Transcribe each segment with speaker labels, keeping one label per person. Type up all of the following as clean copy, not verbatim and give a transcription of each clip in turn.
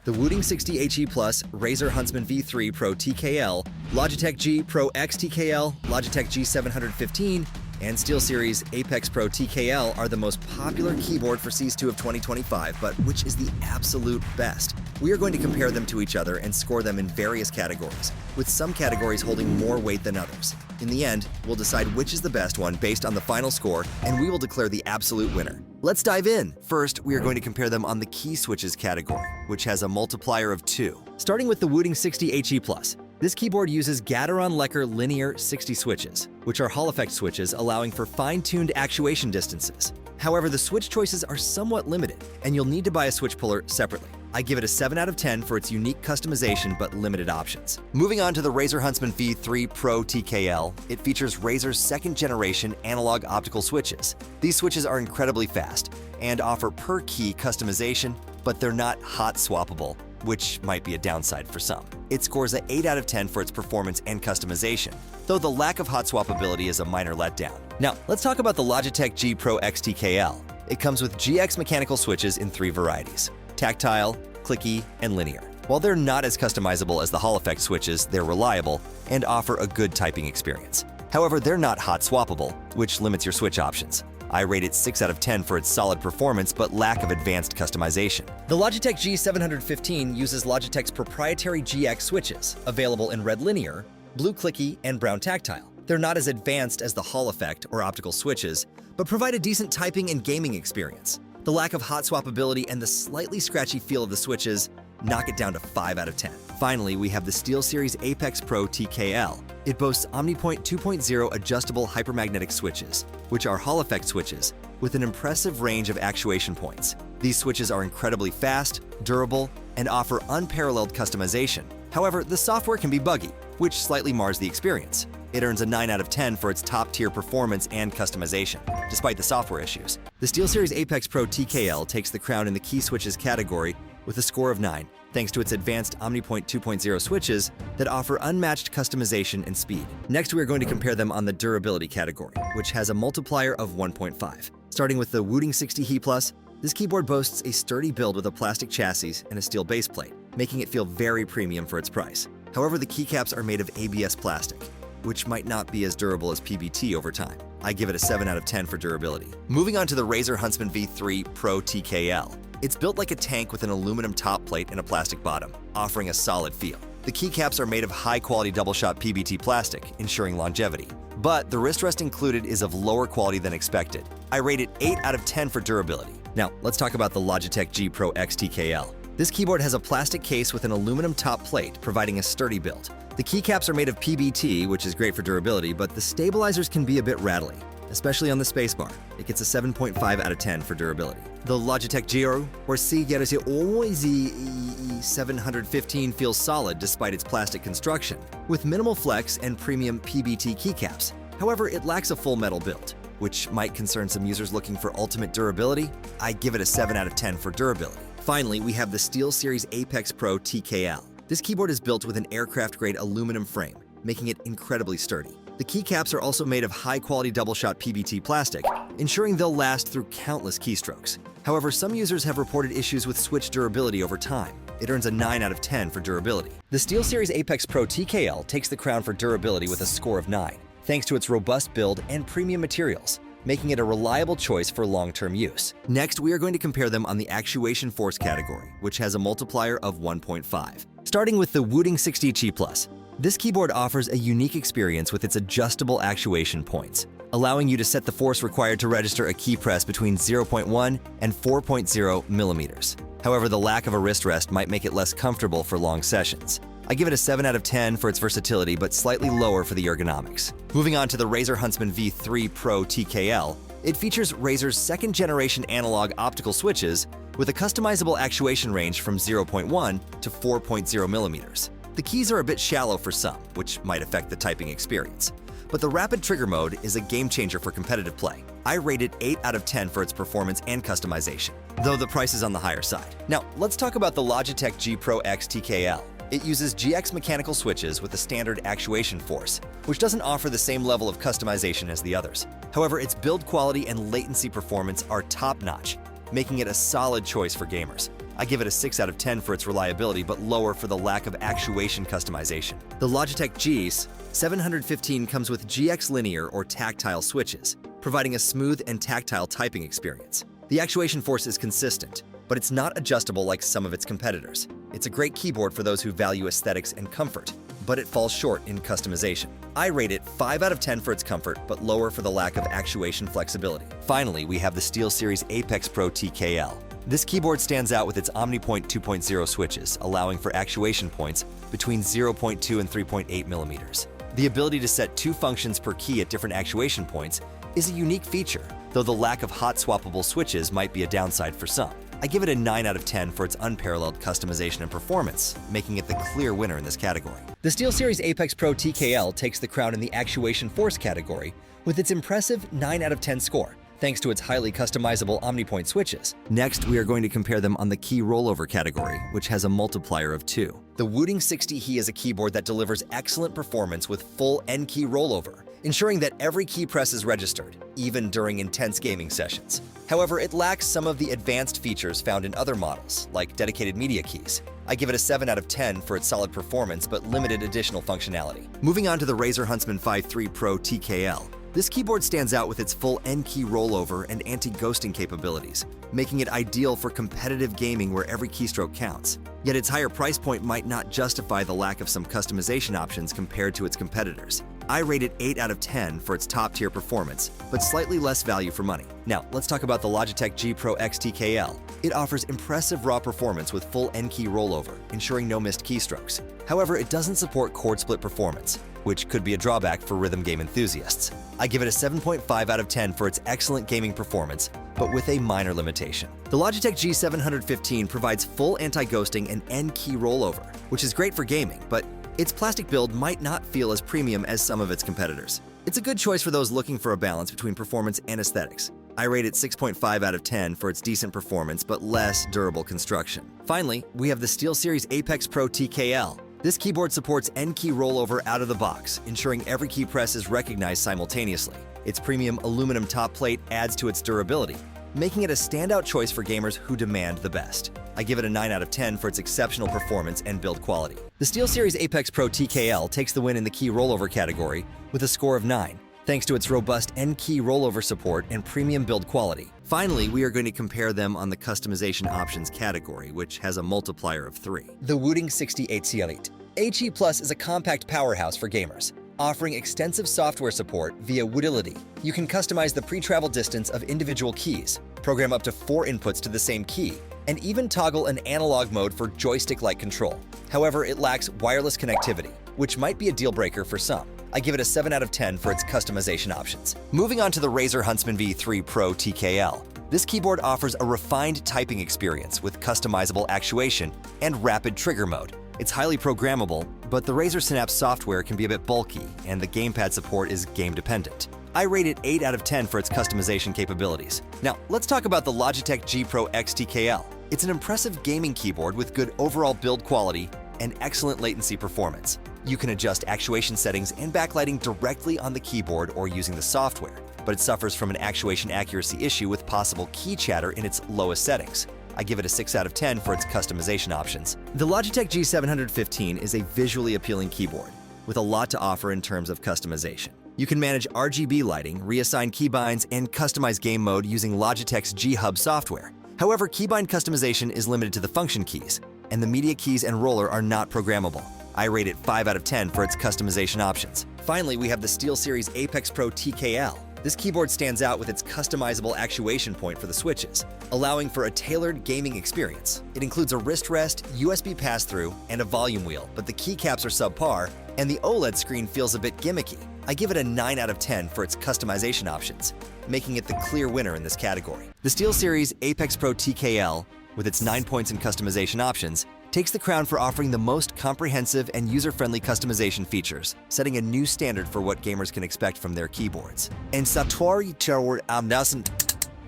Speaker 1: the Wooting 60HE Plus, Razer Huntsman V3 Pro TKL, Logitech G Pro X TKL, Logitech G715, and SteelSeries Apex Pro TKL are the most popular keyboard for CS2 of 2025, but which is the absolute best? We are going to compare them to each other and score them in various categories, with some categories holding more weight than others. In the end, we'll decide which is the best one based on the final score, and we will declare the absolute winner. Let's dive in. First, we are going to compare them on the key switches category, which has a multiplier of 2. Starting with the Wooting 60HE Plus. This keyboard uses Gateron-Lecker linear 60 switches, which are Hall effect switches allowing for fine-tuned actuation distances. However, the switch choices are somewhat limited, and you'll need to buy a switch puller separately. I give it a 7 out of 10 for its unique customization but limited options. Moving on to the Razer Huntsman V3 Pro TKL, it features Razer's second-generation analog optical switches. These switches are incredibly fast and offer per-key customization, but they're not hot swappable, which might be a downside for some. It scores an 8 out of 10 for its performance and customization, though the lack of hot swappability is a minor letdown. Now, let's talk about the Logitech G Pro X TKL. It comes with GX mechanical switches in 3 varieties: tactile, clicky, and linear. While they're not as customizable as the Hall effect switches, they're reliable and offer a good typing experience. However, they're not hot swappable, which limits your switch options. I rate it 6 out of 10 for its solid performance but lack of advanced customization. The Logitech G715 uses Logitech's proprietary GX switches, available in red linear, blue clicky, and brown tactile. They're not as advanced as the Hall effect or optical switches, but provide a decent typing and gaming experience. The lack of hot swappability and the slightly scratchy feel of the switches knock it down to 5 out of 10. Finally, we have the SteelSeries Apex Pro TKL. It boasts OmniPoint 2.0 adjustable hypermagnetic switches, which are Hall effect switches, with an impressive range of actuation points. These switches are incredibly fast, durable, and offer unparalleled customization. However, the software can be buggy, which slightly mars the experience. It earns a 9 out of 10 for its top-tier performance and customization, despite the software issues. The SteelSeries Apex Pro TKL takes the crown in the key switches category with a score of 9, thanks to its advanced OmniPoint 2.0 switches that offer unmatched customization and speed. Next, we are going to compare them on the durability category, which has a multiplier of 1.5. Starting with the Wooting 60HE Plus, this keyboard boasts a sturdy build with a plastic chassis and a steel base plate, making it feel very premium for its price. However, the keycaps are made of ABS plastic, which might not be as durable as PBT over time. I give it a 7 out of 10 for durability. Moving on to the Razer Huntsman V3 Pro TKL. It's built like a tank with an aluminum top plate and a plastic bottom, offering a solid feel. The keycaps are made of high-quality double-shot PBT plastic, ensuring longevity. But the wrist rest included is of lower quality than expected. I rate it 8 out of 10 for durability. Now, let's talk about the Logitech G Pro X TKL. This keyboard has a plastic case with an aluminum top plate, providing a sturdy build. The keycaps are made of PBT, which is great for durability, but the stabilizers can be a bit rattly, especially on the spacebar. It gets a 7.5 out of 10 for durability. The Logitech G or G715 feels solid despite its plastic construction, with minimal flex and premium PBT keycaps. However, it lacks a full metal build, which might concern some users looking for ultimate durability. I give it a 7 out of 10 for durability. Finally, we have the SteelSeries Apex Pro TKL. This keyboard is built with an aircraft-grade aluminum frame, making it incredibly sturdy. The keycaps are also made of high-quality double-shot PBT plastic, ensuring they'll last through countless keystrokes. However, some users have reported issues with switch durability over time. It earns a 9 out of 10 for durability. The SteelSeries Apex Pro TKL takes the crown for durability with a score of 9, thanks to its robust build and premium materials, making it a reliable choice for long-term use. Next, we are going to compare them on the Actuation Force category, which has a multiplier of 1.5. Starting with the Wooting 60HE Plus. This keyboard offers a unique experience with its adjustable actuation points, allowing you to set the force required to register a key press between 0.1 and 4.0 millimeters. However, the lack of a wrist rest might make it less comfortable for long sessions. I give it a 7 out of 10 for its versatility, but slightly lower for the ergonomics. Moving on to the Razer Huntsman V3 Pro TKL, it features Razer's second-generation analog optical switches with a customizable actuation range from 0.1 to 4.0 millimeters. The keys are a bit shallow for some, which might affect the typing experience. But the rapid trigger mode is a game changer for competitive play. I rate it 8 out of 10 for its performance and customization, though the price is on the higher side. Now, let's talk about the Logitech G Pro X TKL. It uses GX mechanical switches with a standard actuation force, which doesn't offer the same level of customization as the others. However, its build quality and latency performance are top-notch, making it a solid choice for gamers. I give it a 6 out of 10 for its reliability, but lower for the lack of actuation customization. The Logitech G715 comes with GX linear or tactile switches, providing a smooth and tactile typing experience. The Actuation Force is consistent, but it's not adjustable like some of its competitors. It's a great keyboard for those who value aesthetics and comfort, but it falls short in customization. I rate it 5 out of 10 for its comfort, but lower for the lack of actuation flexibility. Finally, we have the SteelSeries Apex Pro TKL. This keyboard stands out with its OmniPoint 2.0 switches, allowing for actuation points between 0.2 and 3.8 millimeters. The ability to set 2 functions per key at different actuation points is a unique feature, though the lack of hot swappable switches might be a downside for some. I give it a 9 out of 10 for its unparalleled customization and performance, making it the clear winner in this category. The SteelSeries Apex Pro TKL takes the crown in the Actuation Force category with its impressive 9 out of 10 score, thanks to its highly customizable OmniPoint switches. Next, we are going to compare them on the key rollover category, which has a multiplier of 2. The Wooting 60He is a keyboard that delivers excellent performance with full N-key rollover, ensuring that every key press is registered, even during intense gaming sessions. However, it lacks some of the advanced features found in other models, like dedicated media keys. I give it a 7 out of 10 for its solid performance but limited additional functionality. Moving on to the Razer Huntsman 5.3 Pro TKL. This keyboard stands out with its full N-key rollover and anti-ghosting capabilities, making it ideal for competitive gaming where every keystroke counts. Yet its higher price point might not justify the lack of some customization options compared to its competitors. I rate it 8 out of 10 for its top-tier performance, but slightly less value for money. Now, let's talk about the Logitech G Pro X TKL. It offers impressive raw performance with full N-key rollover, ensuring no missed keystrokes. However, it doesn't support chord split performance, which could be a drawback for rhythm game enthusiasts. I give it a 7.5 out of 10 for its excellent gaming performance, but with a minor limitation. The Logitech G715 provides full anti-ghosting and N-key rollover, which is great for gaming, but its plastic build might not feel as premium as some of its competitors. It's a good choice for those looking for a balance between performance and aesthetics. I rate it 6.5 out of 10 for its decent performance but less durable construction. Finally, we have the SteelSeries Apex Pro TKL. This keyboard supports N-key rollover out of the box, ensuring every key press is recognized simultaneously. Its premium aluminum top plate adds to its durability, making it a standout choice for gamers who demand the best. I give it a 9 out of 10 for its exceptional performance and build quality. The SteelSeries Apex Pro TKL takes the win in the key rollover category with a score of 9, thanks to its robust N-key rollover support and premium build quality. Finally, we are going to compare them on the customization options category, which has a multiplier of 3. The Wooting 60He Elite. HE Plus is a compact powerhouse for gamers, offering extensive software support via Wootility. You can customize the pre-travel distance of individual keys, program up to 4 inputs to the same key, and even toggle an analog mode for joystick-like control. However, it lacks wireless connectivity, which might be a deal breaker for some. I give it a 7 out of 10 for its customization options. Moving on to the Razer Huntsman V3 Pro TKL. This keyboard offers a refined typing experience with customizable actuation and rapid trigger mode. It's highly programmable, but the Razer Synapse software can be a bit bulky, and the gamepad support is game-dependent. I rate it 8 out of 10 for its customization capabilities. Now, let's talk about the Logitech G Pro X TKL. It's an impressive gaming keyboard with good overall build quality and excellent latency performance. You can adjust actuation settings and backlighting directly on the keyboard or using the software, but it suffers from an actuation accuracy issue with possible key chatter in its lowest settings. I give it a 6 out of 10 for its customization options. The Logitech G715 is a visually appealing keyboard with a lot to offer in terms of customization. You can manage RGB lighting, reassign keybinds, and customize game mode using Logitech's G-Hub software. However, keybind customization is limited to the function keys, and the media keys and roller are not programmable. I rate it 5 out of 10 for its customization options. Finally, we have the SteelSeries Apex Pro TKL. This keyboard stands out with its customizable actuation point for the switches, allowing for a tailored gaming experience. It includes a wrist rest, USB pass-through, and a volume wheel, but the keycaps are subpar, and the OLED screen feels a bit gimmicky. I give it a 9 out of 10 for its customization options, making it the clear winner in this category. The SteelSeries Apex Pro TKL, with its 9 points in customization options, takes the crown for offering the most comprehensive and user-friendly customization features, setting a new standard for what gamers can expect from their keyboards. And the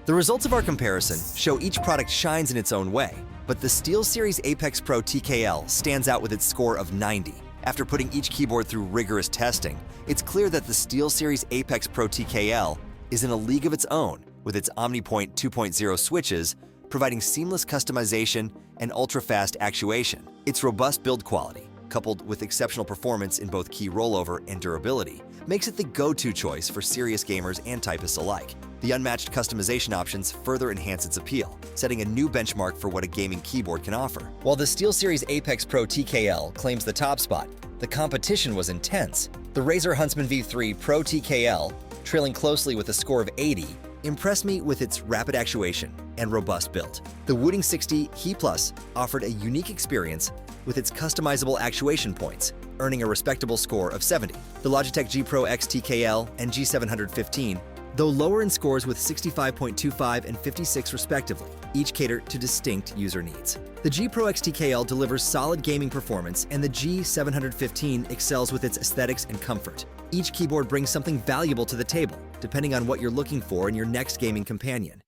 Speaker 1: results of our comparison show each product shines in its own way, but the SteelSeries Apex Pro TKL stands out with its score of 90. After putting each keyboard through rigorous testing, it's clear that the SteelSeries Apex Pro TKL is in a league of its own with its OmniPoint 2.0 switches, providing seamless customization and ultra-fast actuation. Its robust build quality, coupled with exceptional performance in both key rollover and durability, makes it the go-to choice for serious gamers and typists alike. The unmatched customization options further enhance its appeal, setting a new benchmark for what a gaming keyboard can offer. While the SteelSeries Apex Pro TKL claims the top spot, the competition was intense. The Razer Huntsman V3 Pro TKL, trailing closely with a score of 80, impressed me with its rapid actuation and robust build. The Wooting 60 He Plus offered a unique experience with its customizable actuation points, earning a respectable score of 70. The Logitech G Pro X TKL and G715, though lower in scores with 65.25 and 56 respectively, each cater to distinct user needs. The G Pro X TKL delivers solid gaming performance, and the G715 excels with its aesthetics and comfort. Each keyboard brings something valuable to the table, depending on what you're looking for in your next gaming companion.